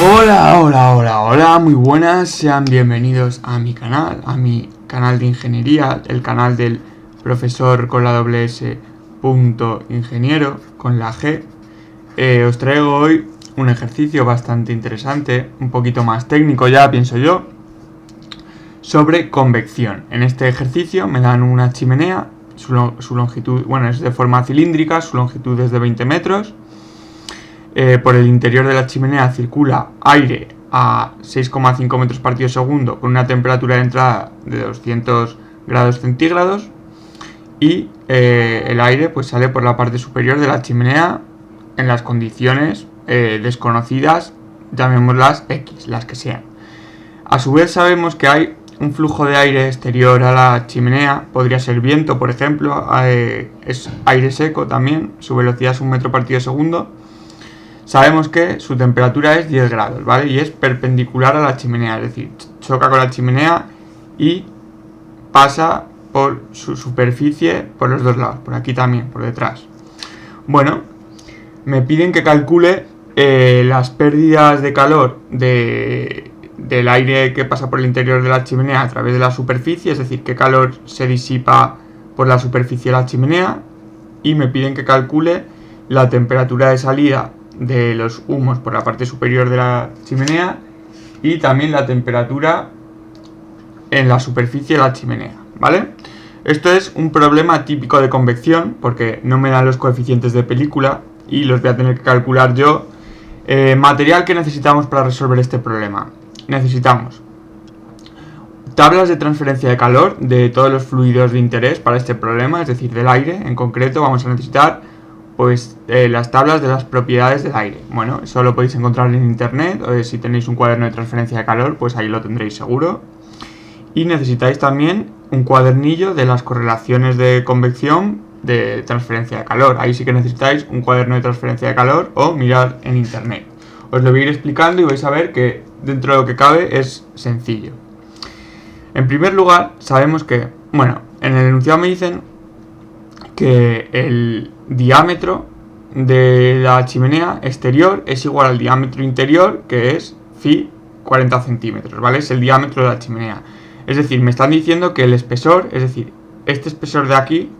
Hola, muy buenas, sean bienvenidos a mi canal de ingeniería, el canal del profesor con la doble S, ingeniero, con la G. Os traigo hoy un ejercicio bastante interesante, un poquito más técnico ya, pienso yo, sobre convección. En este ejercicio me dan una chimenea, su longitud, bueno, es de forma cilíndrica, su longitud es de 20 metros. Por el interior de la chimenea circula aire a 6,5 metros partido segundo con una temperatura de entrada de 200 grados centígrados y el aire pues sale por la parte superior de la chimenea en las condiciones desconocidas, llamémoslas X, las que sean. A su vez sabemos que hay un flujo de aire exterior a la chimenea, podría ser viento por ejemplo, es aire seco también, su velocidad es 1 metro partido segundo. Sabemos que su temperatura es 10 grados, ¿vale? Y es perpendicular a la chimenea, es decir, choca con la chimenea y pasa por su superficie por los dos lados, por aquí también, por detrás. Bueno, me piden que calcule las pérdidas de calor del aire que pasa por el interior de la chimenea a través de la superficie, es decir, qué calor se disipa por la superficie de la chimenea, y me piden que calcule la temperatura de salida de los humos por la parte superior de la chimenea y también la temperatura en la superficie de la chimenea, ¿vale? Esto es un problema típico de convección porque no me dan los coeficientes de película y los voy a tener que calcular yo. Material que necesitamos para resolver este problema. Necesitamos tablas de transferencia de calor de todos los fluidos de interés para este problema, es decir, del aire en concreto. Vamos a necesitar pues las tablas de las propiedades del aire. Bueno, eso lo podéis encontrar en internet, o si tenéis un cuaderno de transferencia de calor, pues ahí lo tendréis seguro. Y necesitáis también un cuadernillo de las correlaciones de convección de transferencia de calor. Ahí sí que necesitáis un cuaderno de transferencia de calor o mirar en internet. Os lo voy a ir explicando y vais a ver que dentro de lo que cabe es sencillo. En primer lugar, sabemos que, bueno, en el enunciado me dicen que el diámetro de la chimenea exterior es igual al diámetro interior, que es phi 40 centímetros, ¿vale? Es el diámetro de la chimenea. Es decir, me están diciendo que el espesor, es decir, este espesor de aquí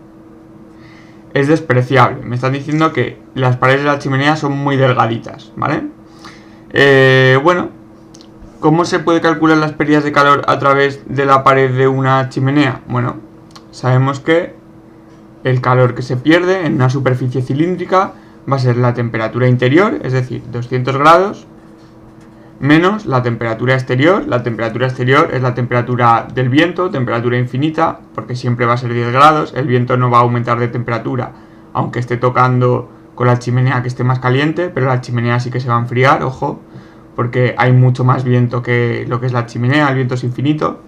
es despreciable. Me están diciendo que las paredes de la chimenea son muy delgaditas, ¿vale? Bueno, ¿cómo se puede calcular las pérdidas de calor a través de la pared de una chimenea? Bueno, sabemos que el calor que se pierde en una superficie cilíndrica va a ser la temperatura interior, es decir, 200 grados, menos la temperatura exterior. La temperatura exterior es la temperatura del viento, temperatura infinita, porque siempre va a ser 10 grados. El viento no va a aumentar de temperatura, aunque esté tocando con la chimenea que esté más caliente, pero la chimenea sí que se va a enfriar, ojo, porque hay mucho más viento que lo que es la chimenea, el viento es infinito.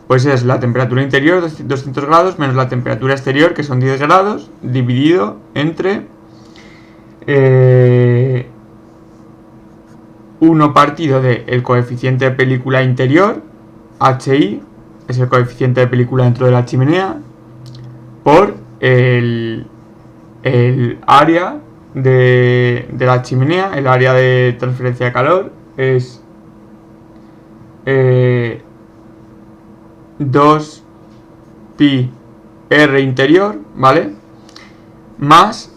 Pues es la temperatura interior, 200 grados, menos la temperatura exterior, que son 10 grados, dividido entre 1 partido del coeficiente de película interior, HI, es el coeficiente de película dentro de la chimenea, por el área de la chimenea, el área de transferencia de calor, es 2 pi r interior, ¿vale? Más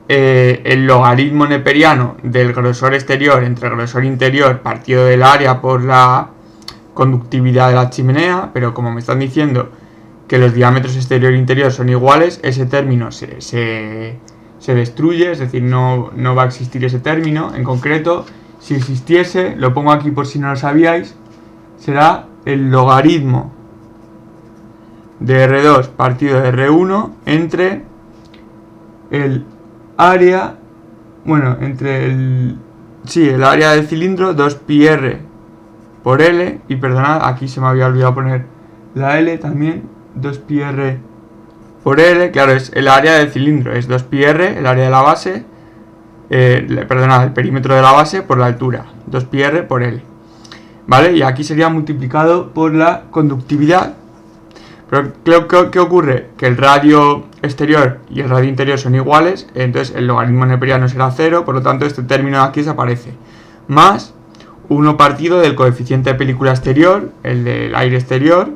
el logaritmo neperiano del grosor exterior entre el grosor interior partido del área por la conductividad de la chimenea, pero como me están diciendo que los diámetros exterior e interior son iguales, ese término se destruye, es decir, no va a existir ese término. En concreto, si existiese, lo pongo aquí por si no lo sabíais, será el logaritmo de R2 partido de R1 entre el área, bueno, entre el área del cilindro, 2 pi r por L, y perdonad, aquí se me había olvidado poner la L también, 2 pi r por L, claro, es el área del cilindro, es 2 pi r, el área de la base, perdonad, el perímetro de la base por la altura, 2 pi r por L. ¿Vale? Y aquí sería multiplicado por la conductividad. Pero ¿qué ocurre? Que el radio exterior y el radio interior son iguales, entonces el logaritmo neperiano será 0, por lo tanto este término de aquí desaparece. más 1 partido del coeficiente de película exterior, el del aire exterior,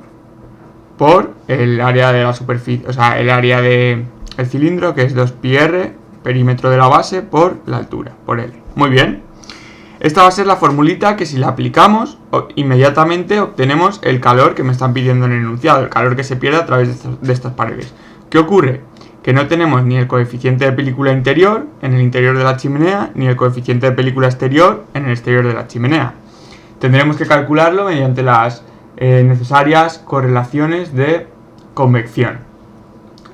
por el área de la superficie, o sea, el área del cilindro, que es 2πr, perímetro de la base, por la altura, por L. Muy bien. Esta va a ser la formulita que si la aplicamos, inmediatamente obtenemos el calor que me están pidiendo en el enunciado, el calor que se pierde a través de estas paredes. ¿Qué ocurre? Que no tenemos ni el coeficiente de película interior en el interior de la chimenea, ni el coeficiente de película exterior en el exterior de la chimenea. Tendremos que calcularlo mediante las necesarias correlaciones de convección.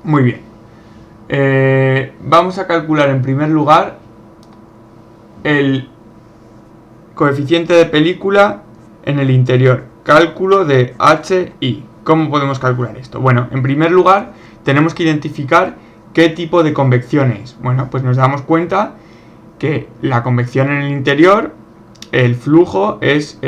Muy bien. Vamos a calcular en primer lugar el coeficiente de película en el interior. Cálculo de HI. ¿Cómo podemos calcular esto? Bueno, en primer lugar tenemos que identificar qué tipo de convección es. Bueno, pues nos damos cuenta que la convección en el interior, el flujo, es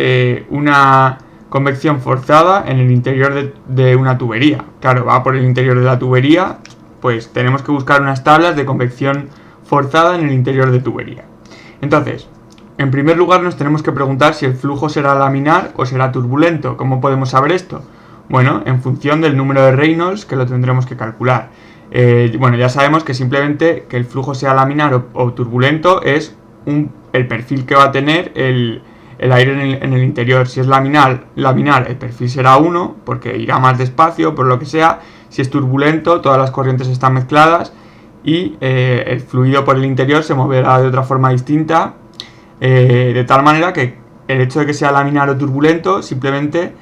una convección forzada en el interior de una tubería. Claro, va por el interior de la tubería, pues tenemos que buscar unas tablas de convección forzada en el interior de tubería. Entonces, en primer lugar nos tenemos que preguntar si el flujo será laminar o será turbulento. ¿Cómo podemos saber esto? Bueno, en función del número de Reynolds, que lo tendremos que calcular. Bueno, ya sabemos que simplemente que el flujo sea laminar o turbulento es el perfil que va a tener el aire en el interior. Si es laminar, el perfil será 1, porque irá más despacio, por lo que sea. Si es turbulento, todas las corrientes están mezcladas y el fluido por el interior se moverá de otra forma distinta, de tal manera que el hecho de que sea laminar o turbulento simplemente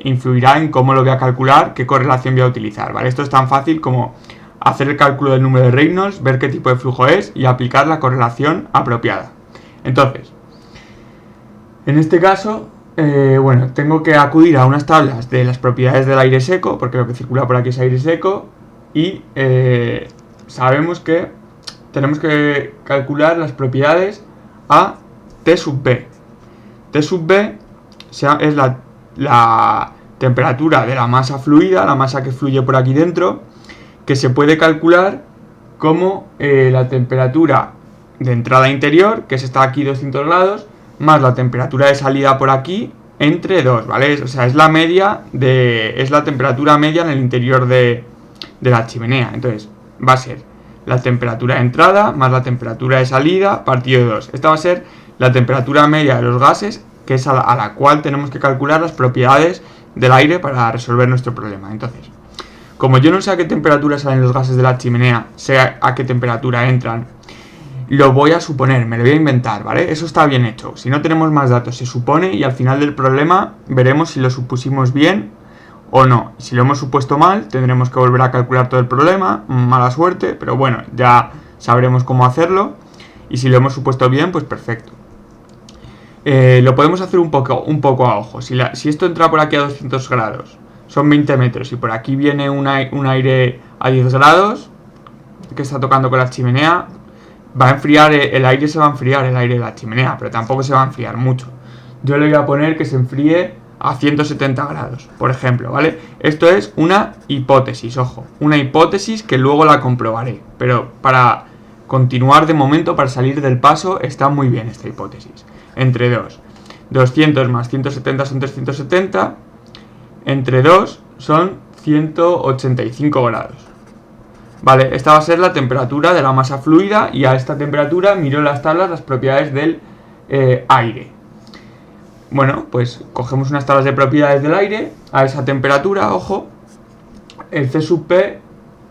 influirá en cómo lo voy a calcular, qué correlación voy a utilizar, ¿vale? Esto es tan fácil como hacer el cálculo del número de Reynolds, ver qué tipo de flujo es y aplicar la correlación apropiada. Entonces, en este caso, bueno, tengo que acudir a unas tablas de las propiedades del aire seco, porque lo que circula por aquí es aire seco, y sabemos que tenemos que calcular las propiedades a T sub B. T sub B es la temperatura de la masa fluida, la masa que fluye por aquí dentro, que se puede calcular como la temperatura de entrada interior, que es esta aquí 200 grados, más la temperatura de salida por aquí, entre 2, ¿vale? O sea, es la temperatura media en el interior de la chimenea. Entonces, va a ser la temperatura de entrada más la temperatura de salida partido de 2. Esta va a ser la temperatura media de los gases, que es a la cual tenemos que calcular las propiedades del aire para resolver nuestro problema. Entonces, como yo no sé a qué temperatura salen los gases de la chimenea, sé a qué temperatura entran, lo voy a suponer, me lo voy a inventar, ¿vale? Eso está bien hecho. Si no tenemos más datos, se supone y al final del problema veremos si lo supusimos bien o no. Si lo hemos supuesto mal, tendremos que volver a calcular todo el problema, mala suerte, pero bueno, ya sabremos cómo hacerlo. Y si lo hemos supuesto bien, pues perfecto. Lo podemos hacer un poco a ojo. Si esto entra por aquí a 200 grados, son 20 metros, y por aquí viene un aire a 10 grados, que está tocando con la chimenea, va a enfriar, el aire se va a enfriar, el aire de la chimenea, pero tampoco se va a enfriar mucho. Yo le voy a poner que se enfríe a 170 grados, por ejemplo, ¿vale? Esto es una hipótesis, ojo, una hipótesis que luego la comprobaré, pero para continuar de momento, para salir del paso, está muy bien esta hipótesis. Entre 2, 200 más 170 son 370, entre 2 son 185 grados. Vale, esta va a ser la temperatura de la masa fluida y a esta temperatura miro en las tablas las propiedades del aire. Bueno, pues cogemos unas tablas de propiedades del aire a esa temperatura, ojo. El C sub P,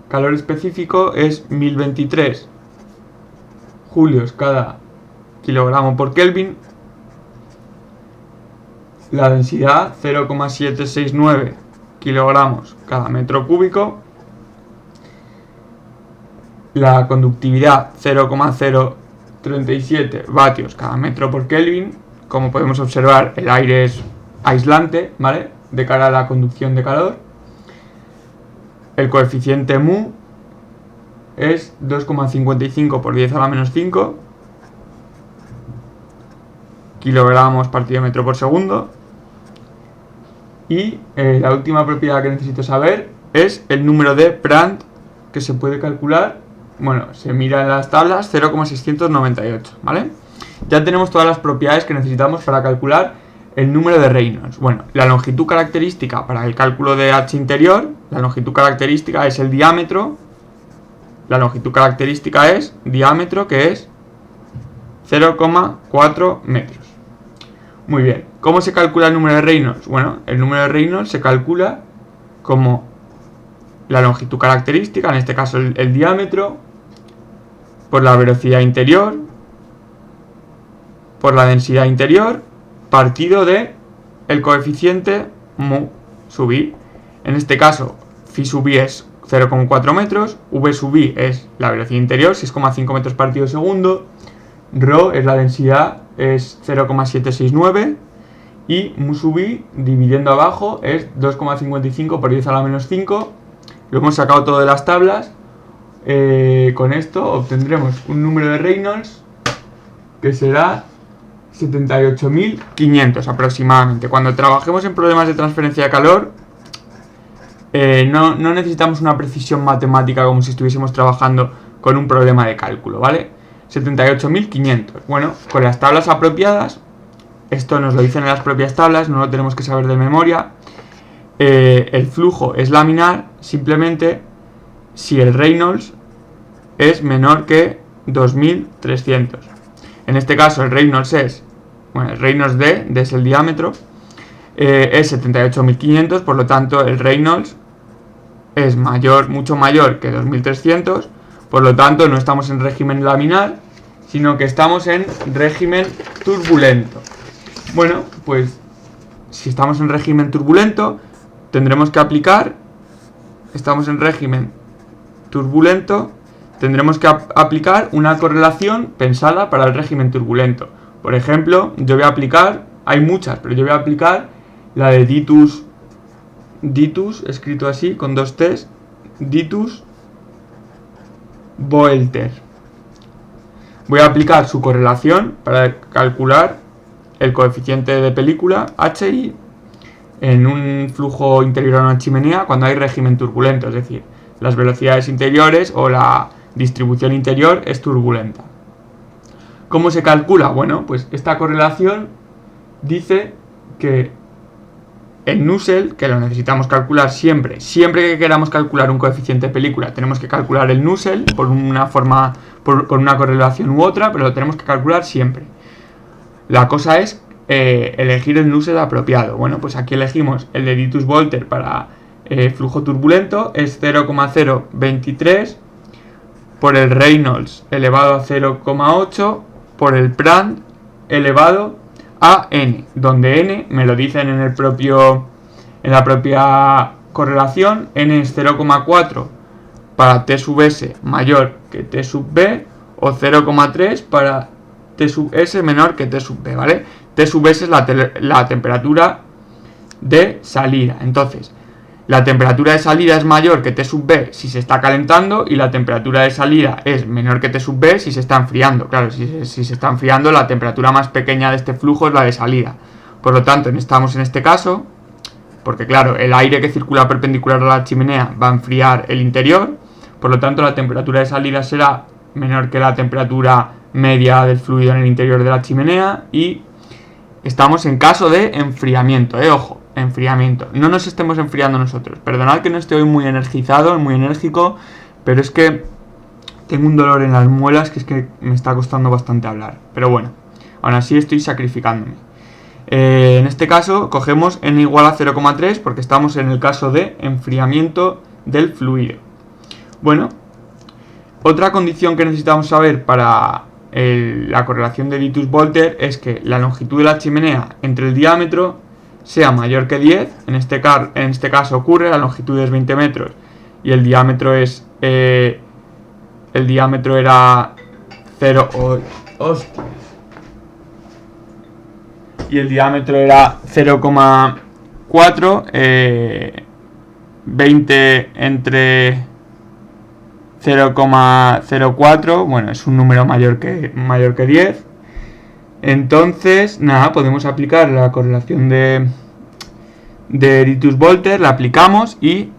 calor específico, es 1023 julios cada kilogramo por Kelvin. La densidad 0,769 kilogramos cada metro cúbico. La conductividad 0,037 vatios cada metro por Kelvin. Como podemos observar, el aire es aislante, ¿vale?, de cara a la conducción de calor. El coeficiente mu es 2,55 por 10 a la menos 5 kilogramos partido metro por segundo. Y la última propiedad que necesito saber es el número de Prandtl, que se puede calcular, bueno, se mira en las tablas, 0,698, ¿vale? ya tenemos todas las propiedades que necesitamos para calcular el número de Reynolds. Bueno, la longitud característica para el cálculo de h interior, la longitud característica es el diámetro. La longitud característica es diámetro, que es 0,4 metros. Muy bien, ¿cómo se calcula el número de Reynolds? Bueno, el número de Reynolds se calcula como la longitud característica, en este caso el diámetro, por la velocidad interior, por la densidad interior, partido de el coeficiente mu sub i. En este caso, phi sub i es 0,4 metros, v sub i es la velocidad interior, 6,5 metros partido segundo, rho es la densidad, es 0,769, y mu sub i, dividiendo abajo, es 2,55 por 10 a la menos 5. Lo hemos sacado todo de las tablas. Con esto obtendremos un número de Reynolds que será 78.500 aproximadamente. Cuando trabajemos en problemas de transferencia de calor, no necesitamos una precisión matemática como si estuviésemos trabajando con un problema de cálculo, ¿vale? 78.500. Bueno, con las tablas apropiadas, esto nos lo dicen en las propias tablas, no lo tenemos que saber de memoria. El flujo es laminar simplemente si el Reynolds es menor que 2300. En este caso el Reynolds es, bueno, el Reynolds D es el diámetro, es 78.500, por lo tanto el Reynolds es mucho mayor que 2300, por lo tanto no estamos en régimen laminar, sino que estamos en régimen turbulento. Bueno, pues si estamos en régimen turbulento, tendremos que aplicar, estamos en régimen turbulento, tendremos que aplicar una correlación pensada para el régimen turbulento. Por ejemplo, yo voy a aplicar, hay muchas, pero yo voy a aplicar la de Ditus, escrito así, con dos T's, Ditus-Boelter. Voy a aplicar su correlación para calcular el coeficiente de película, HI, en un flujo interior a una chimenea cuando hay régimen turbulento, es decir, las velocidades interiores o la distribución interior es turbulenta. ¿Cómo se calcula? Bueno, pues esta correlación dice que el Nusselt, que lo necesitamos calcular siempre que queramos calcular un coeficiente de película, tenemos que calcular el Nusselt por una forma, con una correlación u otra, pero lo tenemos que calcular siempre. La cosa es elegir el Nusselt apropiado. Bueno, pues aquí elegimos el de Ditus-Boelter para flujo turbulento, es 0,023 por el Reynolds elevado a 0,8 por el Prandtl elevado a n, donde n me lo dicen en la propia correlación. N es 0,4 para t sub s mayor que t sub b, o 0,3 para t sub s menor que t sub b, ¿vale? T sub s es la temperatura de salida. Entonces, la temperatura de salida es mayor que T sub B si se está calentando, y la temperatura de salida es menor que T sub B si se está enfriando. Claro, si se está enfriando, la temperatura más pequeña de este flujo es la de salida. Por lo tanto, estamos en este caso, porque claro, el aire que circula perpendicular a la chimenea va a enfriar el interior, por lo tanto la temperatura de salida será menor que la temperatura media del fluido en el interior de la chimenea, y estamos en caso de enfriamiento, ojo. Enfriamiento. No nos estemos enfriando nosotros. Perdonad que no estoy muy energizado, muy enérgico, pero es que tengo un dolor en las muelas que es que me está costando bastante hablar. Pero bueno, aún así estoy sacrificándome. En este caso cogemos n igual a 0,3 porque estamos en el caso de enfriamiento del fluido. Bueno, otra condición que necesitamos saber para la correlación de Ditus-Boelter es que la longitud de la chimenea entre el diámetro sea mayor que 10, en este caso ocurre, la longitud es 20 metros y el diámetro es el diámetro era 0, y el diámetro era 0,4, 20 entre 0,04, bueno, es un número mayor que 10. Entonces, nada, podemos aplicar la correlación de Ditus-Boelter, la aplicamos y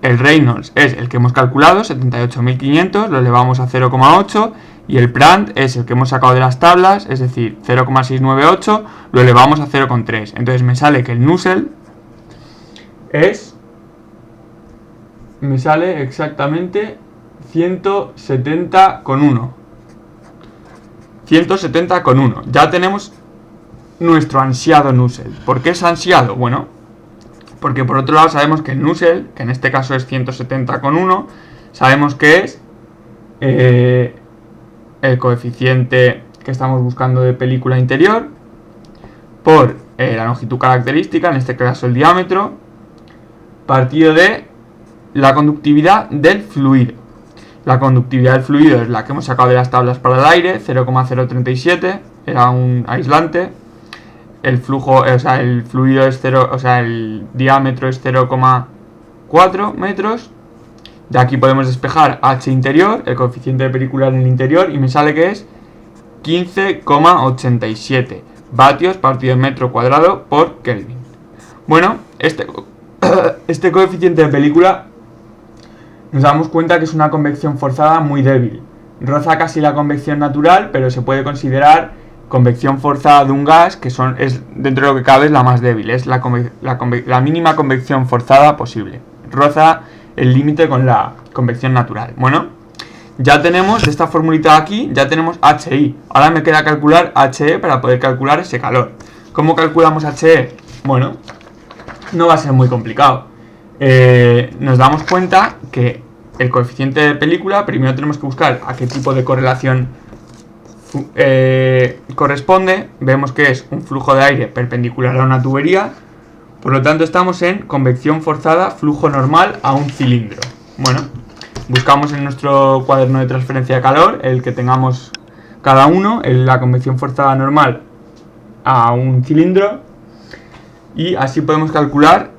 el Reynolds es el que hemos calculado, 78.500, lo elevamos a 0,8 Y el Prand es el que hemos sacado de las tablas, es decir, 0,698, lo elevamos a 0,3. Entonces me sale que el Nusselt me sale exactamente 170,1. 170,1. Ya tenemos nuestro ansiado Nusselt. ¿Por qué es ansiado? Bueno, porque por otro lado sabemos que el Nusselt, que en este caso es 170,1, sabemos que es el coeficiente que estamos buscando de película interior por la longitud característica, en este caso el diámetro, partido de la conductividad del fluido. La conductividad del fluido es la que hemos sacado de las tablas para el aire, 0,037, era un aislante. El flujo, el fluido es 0, el diámetro es 0,4 metros. De aquí podemos despejar H interior, el coeficiente de película en el interior, y me sale que es 15,87 vatios partido en metro cuadrado por Kelvin. Bueno, este coeficiente de película nos damos cuenta que es una convección forzada muy débil. Roza casi la convección natural, pero se puede considerar convección forzada de un gas, que es dentro de lo que cabe es la más débil, es la mínima convección forzada posible. Roza el límite con la convección natural. Bueno, ya tenemos de esta formulita de aquí, ya tenemos HI. Ahora me queda calcular HE para poder calcular ese calor. ¿Cómo calculamos HE? Bueno, no va a ser muy complicado. Nos damos cuenta que el coeficiente de película, primero tenemos que buscar a qué tipo de correlación corresponde. Vemos que es un flujo de aire perpendicular a una tubería. Por lo tanto estamos en convección forzada, flujo normal a un cilindro. Bueno, buscamos en nuestro cuaderno de transferencia de calor, el que tengamos cada uno, la convección forzada normal a un cilindro, y así podemos calcular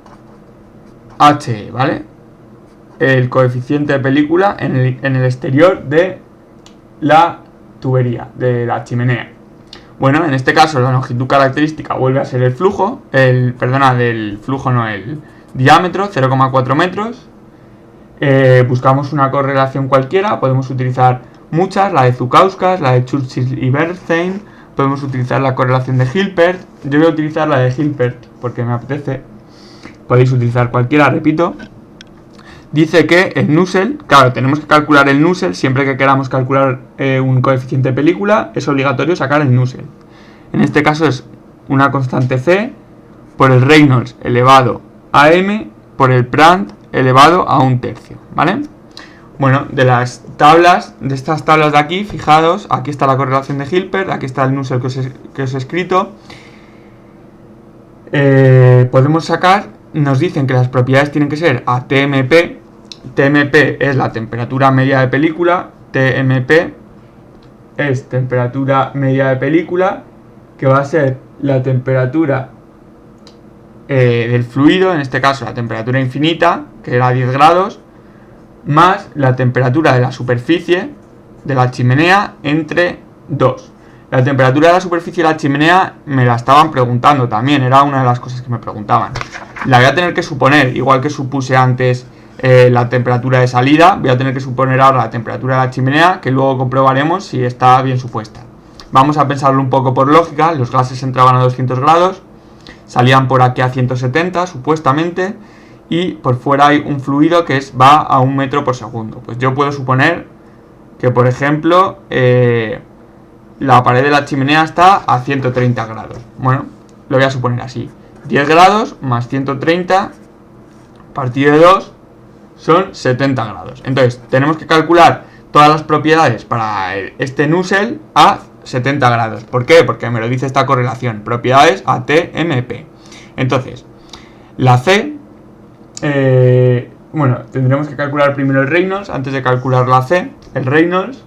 HE, ¿vale? El coeficiente de película en el exterior de la tubería, de la chimenea. Bueno, en este caso la longitud característica vuelve a ser el diámetro, 0,4 metros. Buscamos una correlación cualquiera, podemos utilizar muchas, la de Zhukauskas, la de Churchill y Bernstein, podemos utilizar la correlación de Hilbert. Yo voy a utilizar la de Hilbert porque me apetece. Podéis utilizar cualquiera, repito. Dice que el Nusselt, claro, tenemos que calcular el Nusselt, siempre que queramos calcular un coeficiente de película, es obligatorio sacar el Nusselt. En este caso es una constante C por el Reynolds elevado a M por el Prand elevado a 1/3, ¿vale? Bueno, de estas tablas de aquí, fijaros, aquí está la correlación de Hilbert, aquí está el Nusselt que os he escrito. Podemos sacar, nos dicen que las propiedades tienen que ser a TMP. TMP es la temperatura media de película, TMP es temperatura media de película, que va a ser la temperatura del fluido, en este caso la temperatura infinita, que era 10 grados, más la temperatura de la superficie de la chimenea entre 2. La temperatura de la superficie de la chimenea me la estaban preguntando también, era una de las cosas que me preguntaban. La voy a tener que suponer, igual que supuse antes la temperatura de salida, voy a tener que suponer ahora la temperatura de la chimenea, que luego comprobaremos si está bien supuesta. Vamos a pensarlo un poco por lógica. Los gases entraban a 200 grados, salían por aquí a 170 supuestamente, y por fuera hay un fluido que va a 1 metro por segundo. Pues yo puedo suponer que, por ejemplo, la pared de la chimenea está a 130 grados. Bueno, lo voy a suponer así. 10 grados más 130 partido de 2 son 70 grados. Entonces, tenemos que calcular todas las propiedades para este Nusselt a 70 grados. ¿Por qué? Porque me lo dice esta correlación. Propiedades a TMP. Entonces, la C... bueno, tendremos que calcular primero el Reynolds antes de calcular la C. El Reynolds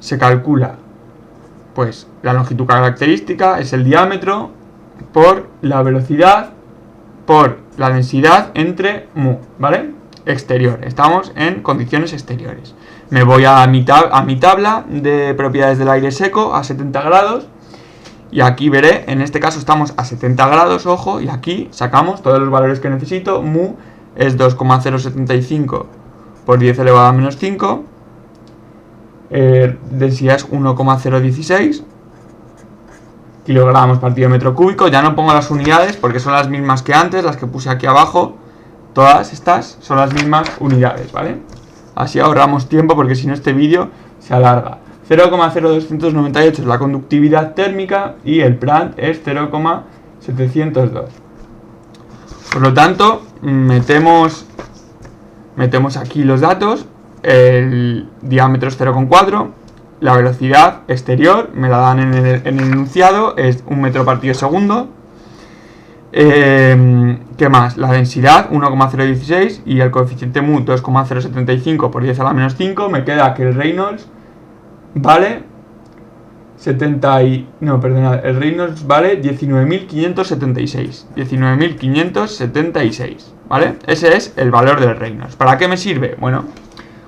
se calcula, pues, la longitud característica es el diámetro por la velocidad por la densidad entre mu, ¿vale? Exterior. Estamos en condiciones exteriores. Me voy a mi tabla de propiedades del aire seco a 70 grados. Y aquí veré, en este caso estamos a 70 grados, ojo, y aquí sacamos todos los valores que necesito. Mu es 2,075 por 10 elevado a menos 5. Densidad es 1,016 kilogramos partido metro cúbico. Ya no pongo las unidades porque son las mismas que antes, las que puse aquí abajo. Todas estas son las mismas unidades, ¿vale? Así ahorramos tiempo porque si no este vídeo se alarga. 0,0298 es la conductividad térmica y el Prandtl es 0,702. Por lo tanto, metemos aquí los datos. El diámetro es 0,4. La velocidad exterior me la dan en el enunciado, es 1 metro partido segundo. ¿Qué más? La densidad 1,016 y el coeficiente mu 2,075 por 10 a la menos 5. Me queda que el Reynolds vale el Reynolds vale 19.576. 19.576, ¿vale? Ese es el valor del Reynolds. ¿Para qué me sirve? Bueno,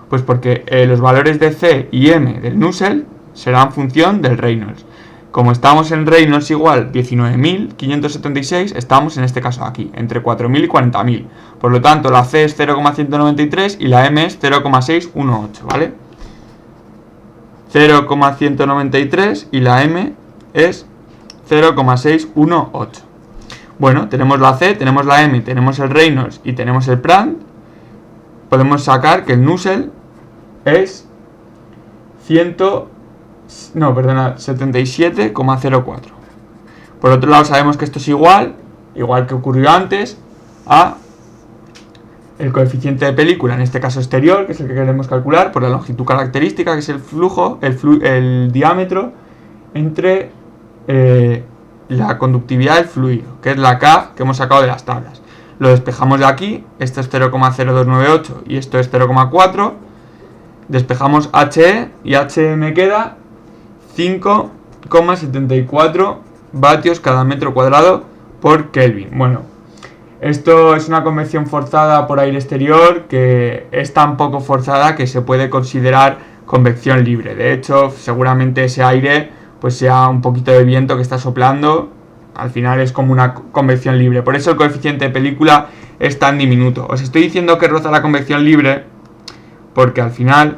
pues porque los valores de C y M del Nusselt serán función del Reynolds. Como estamos en Reynolds igual 19.576, estamos en este caso aquí, entre 4.000 y 40.000. Por lo tanto, la C es 0,193 y la M es 0,618, ¿vale? 0,193 y la M es 0,618. Bueno, tenemos la C, tenemos la M, tenemos el Reynolds y tenemos el Prandtl. Podemos sacar que el Nusselt es 77,04. Por otro lado, sabemos que esto es igual que ocurrió antes, a el coeficiente de película, en este caso exterior, que es el que queremos calcular, por la longitud característica, que es el flujo, el diámetro entre la conductividad del fluido, que es la K que hemos sacado de las tablas. Lo despejamos de aquí, esto es 0,0298 y esto es 0,4. Despejamos HE y HE me queda 5,74 vatios cada metro cuadrado por Kelvin. Bueno, esto es una convección forzada por aire exterior que es tan poco forzada que se puede considerar convección libre. De hecho, seguramente ese aire pues sea un poquito de viento que está soplando. Al final es como una convección libre. Por eso el coeficiente de película es tan diminuto. Os estoy diciendo que roza la convección libre porque al final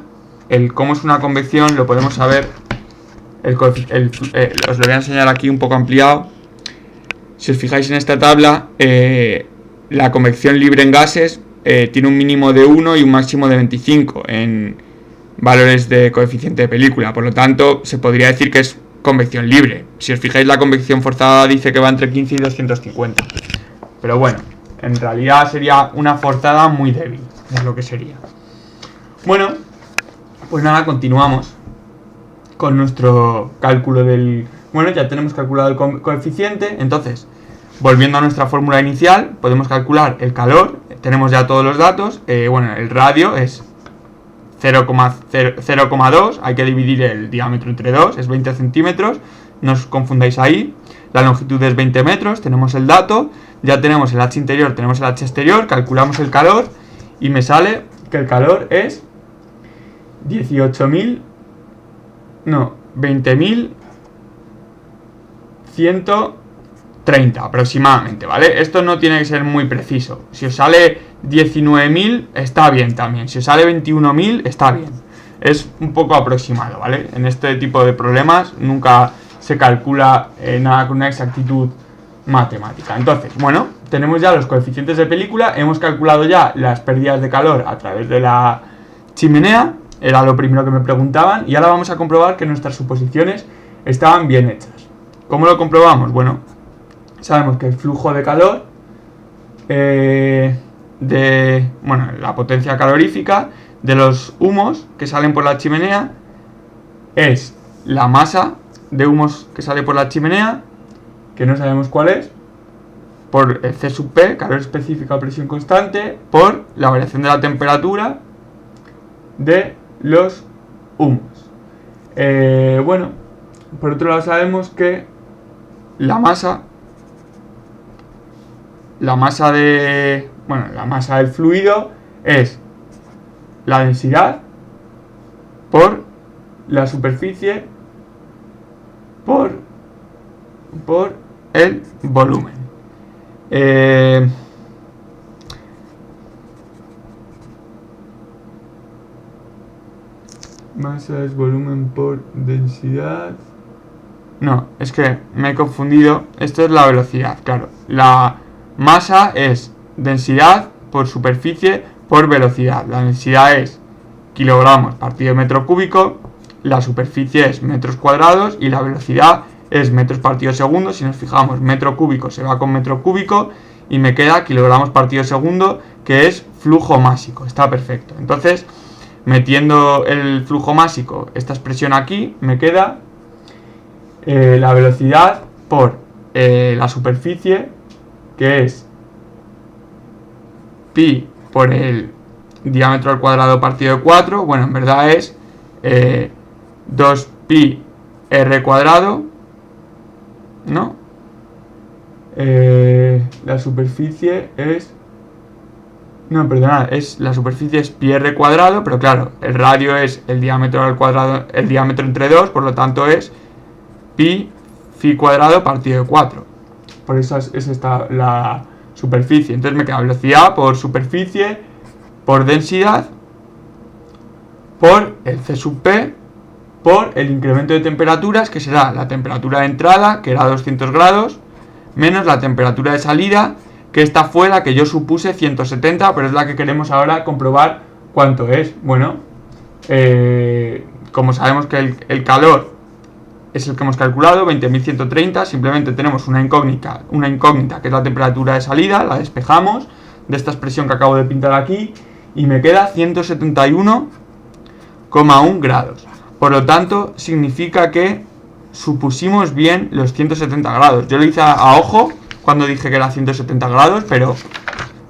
cómo es una convección lo podemos saber. Os lo voy a enseñar aquí un poco ampliado. Si os fijáis en esta tabla, la convección libre en gases tiene un mínimo de 1 y un máximo de 25 en valores de coeficiente de película. Por lo tanto, se podría decir que es convección libre. Si os fijáis, la convección forzada dice que va entre 15 y 250. Pero bueno, en realidad sería una forzada muy débil, es lo que sería. Bueno, pues nada, continuamos con nuestro cálculo del... Bueno, ya tenemos calculado el coeficiente, entonces, volviendo a nuestra fórmula inicial, podemos calcular el calor, tenemos ya todos los datos, bueno, el radio es 0,2, hay que dividir el diámetro entre 2, es 20 centímetros, no os confundáis ahí, la longitud es 20 metros, tenemos el dato, ya tenemos el H interior, tenemos el H exterior, calculamos el calor y me sale que el calor es 20.130 aproximadamente, ¿vale? Esto no tiene que ser muy preciso. Si os sale 19.000 está bien también. Si os sale 21.000 está bien. Es un poco aproximado, ¿vale? En este tipo de problemas nunca se calcula nada con una exactitud matemática. Entonces, bueno, tenemos ya los coeficientes de película. Hemos calculado ya las pérdidas de calor a través de la chimenea. Era lo primero que me preguntaban. Y ahora vamos a comprobar que nuestras suposiciones estaban bien hechas. ¿Cómo lo comprobamos? Bueno, sabemos que el flujo de calor la potencia calorífica de los humos que salen por la chimenea es la masa de humos que sale por la chimenea, que no sabemos cuál es, por el C sub P, calor específico a presión constante, por la variación de la temperatura de los humos. Bueno, por otro lado sabemos que la masa del fluido es la densidad por la superficie por el volumen. Masa es volumen por densidad. No, es que me he confundido. Esto es la velocidad, claro. La masa es densidad por superficie por velocidad. La densidad es kilogramos partido metro cúbico. La superficie es metros cuadrados y la velocidad es metros partido segundo. Si nos fijamos, metro cúbico se va con metro cúbico y me queda kilogramos partido segundo, que es flujo másico. Está perfecto. Entonces, metiendo el flujo másico, esta expresión aquí, me queda la velocidad por la superficie, que es pi por el diámetro al cuadrado partido de 4. Bueno, en verdad es 2pi r cuadrado, ¿no? La superficie es... No, perdonad, la superficie es pi r cuadrado, pero claro, el radio es el diámetro al cuadrado, el diámetro entre 2, por lo tanto es pi phi cuadrado partido de 4. Por eso es esta la superficie. Entonces me queda velocidad por superficie, por densidad, por el C sub P, por el incremento de temperaturas, que será la temperatura de entrada, que era 200 grados, menos la temperatura de salida, que esta fue la que yo supuse 170, pero es la que queremos ahora comprobar cuánto es. Bueno, como sabemos que el calor es el que hemos calculado, 20.130, simplemente tenemos una incógnita que es la temperatura de salida, la despejamos de esta expresión que acabo de pintar aquí y me queda 171,1 grados. Por lo tanto, significa que supusimos bien los 170 grados. Yo lo hice a ojo cuando dije que era 170 grados, pero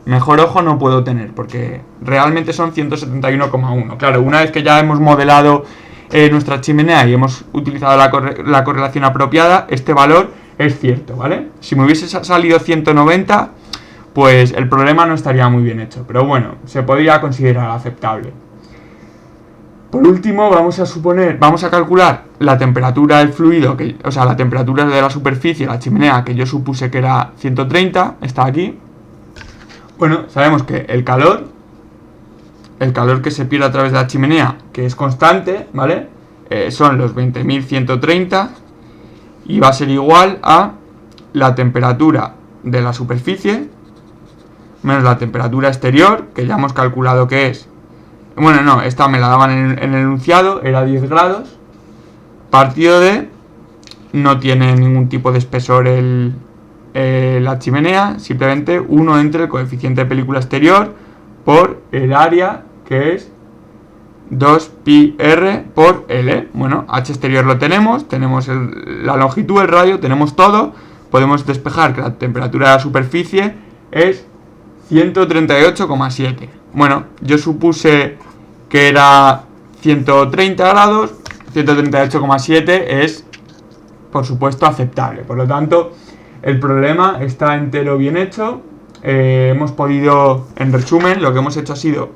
mejor ojo no puedo tener, porque realmente son 171,1. Claro, una vez que ya hemos modelado nuestra chimenea y hemos utilizado la correlación apropiada, este valor es cierto, ¿vale? Si me hubiese salido 190, pues el problema no estaría muy bien hecho, pero bueno, se podría considerar aceptable. Por último, vamos a calcular la temperatura del fluido, o sea, la temperatura de la superficie, la chimenea, que yo supuse que era 130, está aquí. Bueno, sabemos que el calor que se pierde a través de la chimenea, que es constante, ¿vale? Son los 20.130 y va a ser igual a la temperatura de la superficie menos la temperatura exterior, que ya hemos calculado que es... Bueno, no, esta me la daban en el enunciado, era 10 grados, partido de... No tiene ningún tipo de espesor la chimenea, simplemente 1 entre el coeficiente de película exterior por el área, que es 2πr por L. Bueno, H exterior lo tenemos la longitud, el radio, tenemos todo. Podemos despejar que la temperatura de la superficie es 138,7. Bueno, yo supuse que era 130 grados, 138,7 es, por supuesto, aceptable. Por lo tanto, el problema está entero bien hecho. Hemos podido, en resumen, lo que hemos hecho ha sido,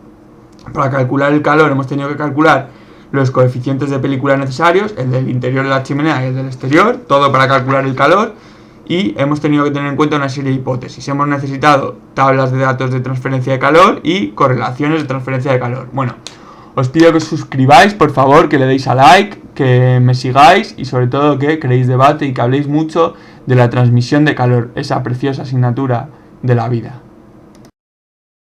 para calcular el calor, hemos tenido que calcular los coeficientes de película necesarios, el del interior de la chimenea y el del exterior, todo para calcular el calor, y hemos tenido que tener en cuenta una serie de hipótesis. Hemos necesitado tablas de datos de transferencia de calor y correlaciones de transferencia de calor. Bueno, os pido que os suscribáis, por favor, que le deis a like, que me sigáis y sobre todo que creéis debate y que habléis mucho de la transmisión de calor, esa preciosa asignatura de la vida.